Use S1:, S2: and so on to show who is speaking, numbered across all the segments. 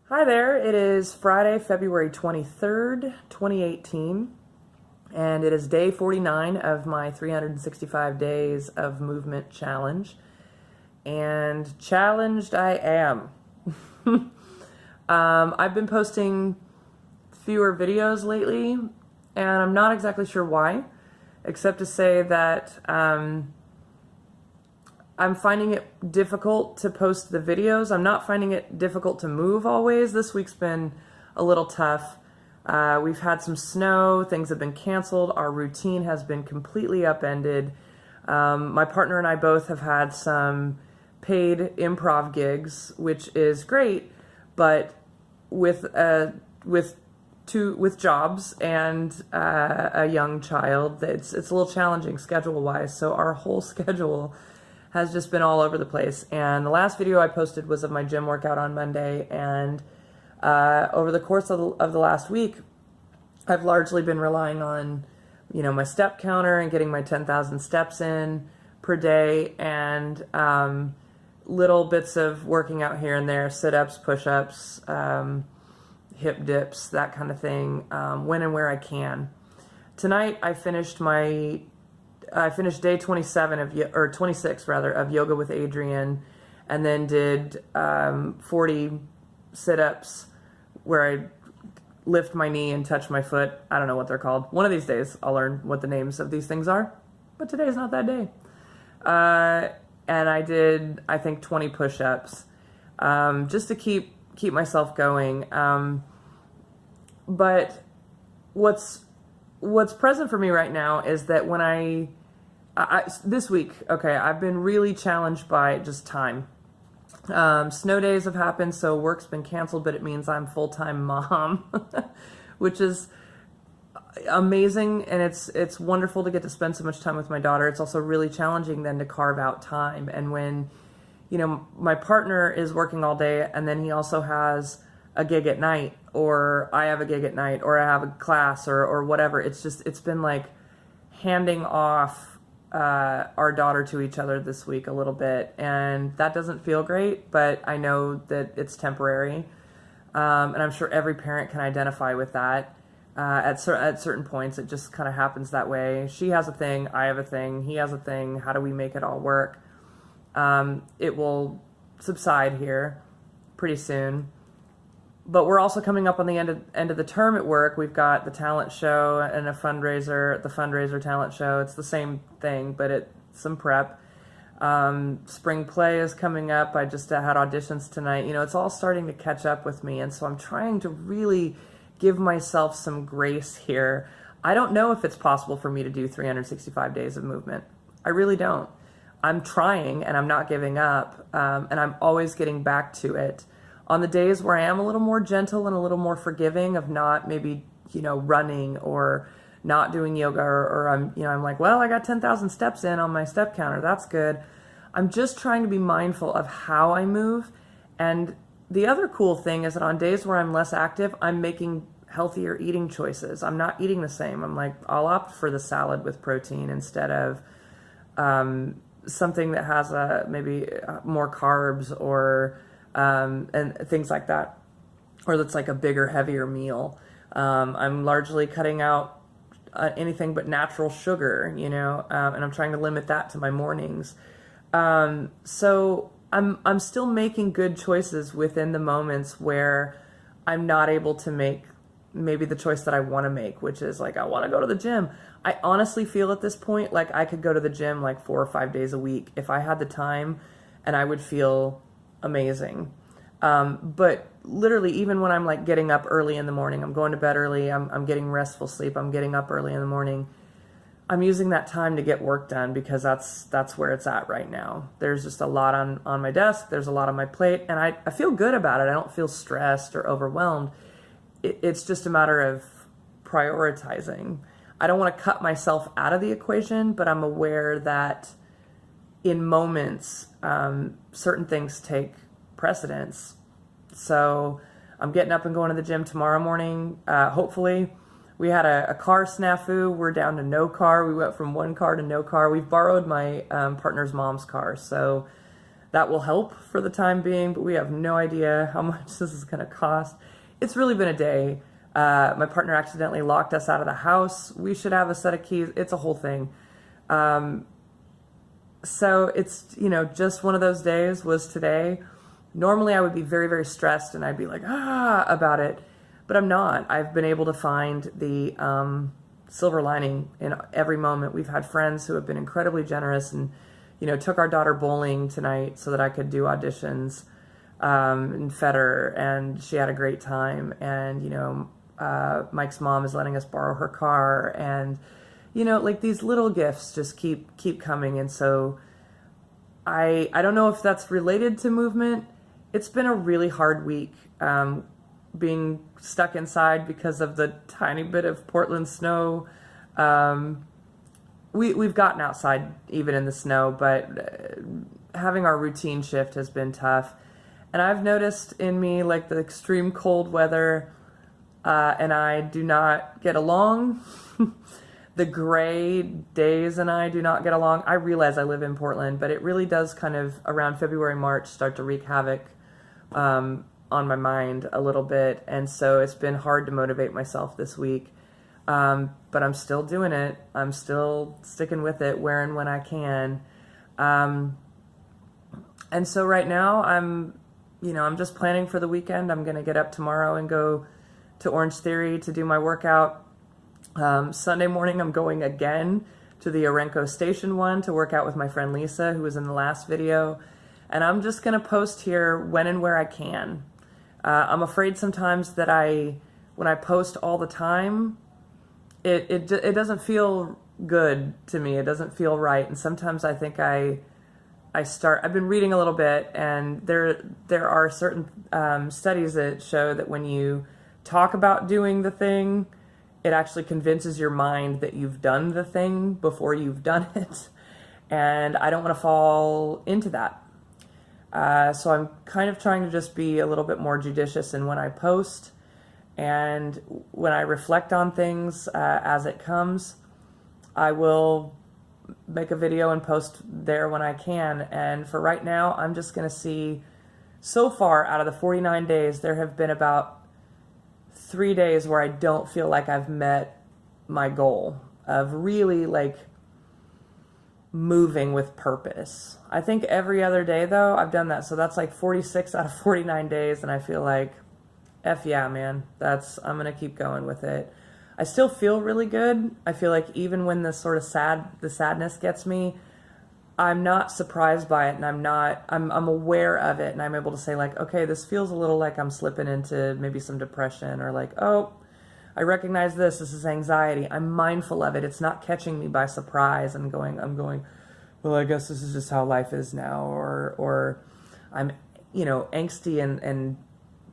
S1: Hi there, it is Friday, February 23rd, 2018, and it is day 49 of my 365 days of movement challenge, and challenged I am. I've been posting fewer videos lately, and I'm not exactly sure why, except to say that I'm finding it difficult to post the videos. I'm not finding it difficult to move always. This week's been a little tough. We've had some snow, things have been canceled, our routine has been completely upended. My partner and I both have had some paid improv gigs, which is great, but with jobs and a young child, it's a little challenging schedule-wise. So our whole schedule has just been all over the place. And the last video I posted was of my gym workout on Monday, and over the course of the last week, I've largely been relying on, my step counter and getting my 10,000 steps in per day, and little bits of working out here and there, sit-ups, push-ups, hip dips, that kind of thing, when and where I can. Tonight I finished day 26 of yoga with Adriene, and then did 40 sit-ups where I lift my knee and touch my foot. I don't know what they're called. One of these days I'll learn what the names of these things are, but today's not that day. And I did, I think, 20 push-ups, just to keep myself going. But what's present for me right now is that when this week, okay, I've been really challenged by just time. Snow days have happened, so work's been canceled, but it means I'm full-time mom, which is amazing, and it's wonderful to get to spend so much time with my daughter. It's also really challenging then to carve out time. And when, my partner is working all day, and then he also has a gig at night, or I have a gig at night, or I have a class, or whatever. It's been like handing off our daughter to each other this week a little bit, and that doesn't feel great, but I know that it's temporary, and I'm sure every parent can identify with that. At certain points, it just kind of happens that way. She has a thing, I have a thing, he has a thing. How do we make it all work? It will subside here pretty soon. But we're also coming up on the end of the term at work. We've got the talent show and the fundraiser talent show. It's the same thing, but it's some prep. Spring play is coming up. I just had auditions tonight. It's all starting to catch up with me, and so I'm trying to really give myself some grace here. I don't know if it's possible for me to do 365 days of movement. I really don't. I'm trying, and I'm not giving up, and I'm always getting back to it. On the days where I am a little more gentle and a little more forgiving of not maybe, running or not doing yoga, or I'm like, well, I got 10,000 steps in on my step counter. That's good. I'm just trying to be mindful of how I move. And the other cool thing is that on days where I'm less active, I'm making healthier eating choices. I'm not eating the same. I'm like, I'll opt for the salad with protein instead of something that has maybe more carbs, or and things like that, or that's like a bigger, heavier meal. I'm largely cutting out anything but natural sugar, and I'm trying to limit that to my mornings. So I'm still making good choices within the moments where I'm not able to make maybe the choice that I want to make, which is like, I want to go to the gym. I honestly feel at this point like I could go to the gym like 4 or 5 days a week if I had the time, and I would feel amazing. But literally, even when I'm like getting up early in the morning, I'm going to bed early, I'm getting restful sleep, I'm getting up early in the morning, I'm using that time to get work done, because that's where it's at right now. There's just a lot on my desk, there's a lot on my plate, and I feel good about it. I don't feel stressed or overwhelmed. It's just a matter of prioritizing. I don't want to cut myself out of the equation, but I'm aware that in moments, certain things take precedence. So I'm getting up and going to the gym tomorrow morning. Hopefully. We had a car snafu. We're down to no car. We went from one car to no car. We've borrowed my partner's mom's car, so that will help for the time being, but we have no idea how much this is going to cost. It's really been a day. My partner accidentally locked us out of the house. We should have a set of keys. It's a whole thing. So it's, just one of those days was today. Normally I would be very, very stressed and I'd be like, about it, but I'm not. I've been able to find the silver lining in every moment. We've had friends who have been incredibly generous and, took our daughter bowling tonight so that I could do auditions and fed her, and she had a great time. And, Mike's mom is letting us borrow her car, and, like these little gifts just keep coming. And so I don't know if that's related to movement. It's been a really hard week, being stuck inside because of the tiny bit of Portland snow. We've gotten outside even in the snow, but having our routine shift has been tough. And I've noticed in me, like, the extreme cold weather, and I do not get along. The gray days and I do not get along. I realize I live in Portland, but it really does kind of around February, March start to wreak havoc on my mind a little bit. And so it's been hard to motivate myself this week. But I'm still doing it. I'm still sticking with it where and when I can. And so right now I'm just planning for the weekend. I'm going to get up tomorrow and go to Orange Theory to do my workout. Sunday morning, I'm going again to the Orenco Station 1 to work out with my friend Lisa, who was in the last video. And I'm just going to post here when and where I can. I'm afraid sometimes that when I post all the time, it doesn't feel good to me. It doesn't feel right. And sometimes I think I've been reading a little bit, and there are certain studies that show that when you talk about doing the thing, it actually convinces your mind that you've done the thing before you've done it. And I don't want to fall into that. So I'm kind of trying to just be a little bit more judicious in when I post and when I reflect on things as it comes. I will make a video and post there when I can. And for right now, I'm just going to see, so far out of the 49 days, there have been about 3 days where I don't feel like I've met my goal of really like moving with purpose. I think every other day though, I've done that. So that's like 46 out of 49 days. And I feel like, F yeah, man, I'm going to keep going with it. I still feel really good. I feel like even when the sort of the sadness gets me, I'm not surprised by it, and I'm aware of it, and I'm able to say like, okay, this feels a little like I'm slipping into maybe some depression, or like, oh, I recognize this is anxiety. I'm mindful of it. It's not catching me by surprise and I'm going, well, I guess this is just how life is now, or I'm, angsty and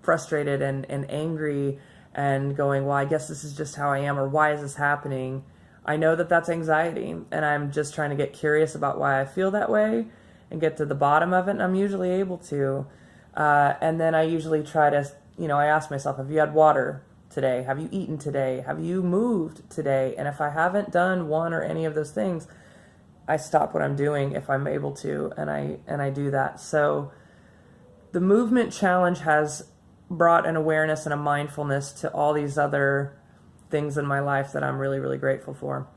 S1: frustrated and angry and going, well, I guess this is just how I am, or why is this happening? I know that that's anxiety, and I'm just trying to get curious about why I feel that way and get to the bottom of it, and I'm usually able to. And then I usually try to, I ask myself, have you had water today? Have you eaten today? Have you moved today? And if I haven't done one or any of those things, I stop what I'm doing if I'm able to, and I do that. So the movement challenge has brought an awareness and a mindfulness to all these other things in my life that I'm really, really grateful for.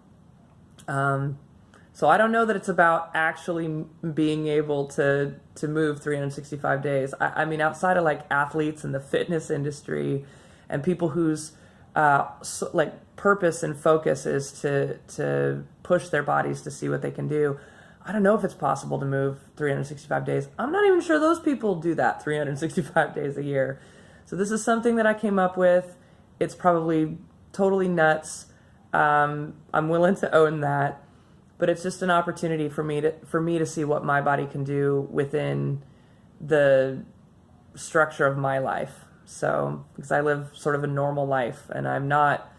S1: So I don't know that it's about actually being able to move 365 days. I mean, outside of like athletes in the fitness industry and people whose purpose and focus is to push their bodies to see what they can do, I don't know if it's possible to move 365 days. I'm not even sure those people do that 365 days a year. So this is something that I came up with. It's probably totally nuts. I'm willing to own that, but it's just an opportunity for me to see what my body can do within the structure of my life. So, because I live sort of a normal life, and I'm not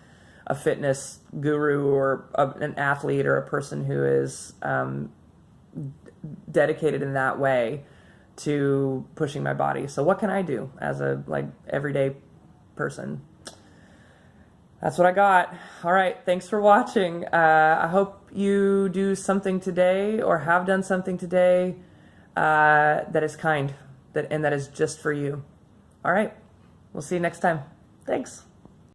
S1: a fitness guru or an athlete or a person who is dedicated in that way to pushing my body. So what can I do as a everyday person? That's what I got. All right. Thanks for watching. I hope you do something today or have done something today that is kind, and that is just for you. All right. We'll see you next time. Thanks.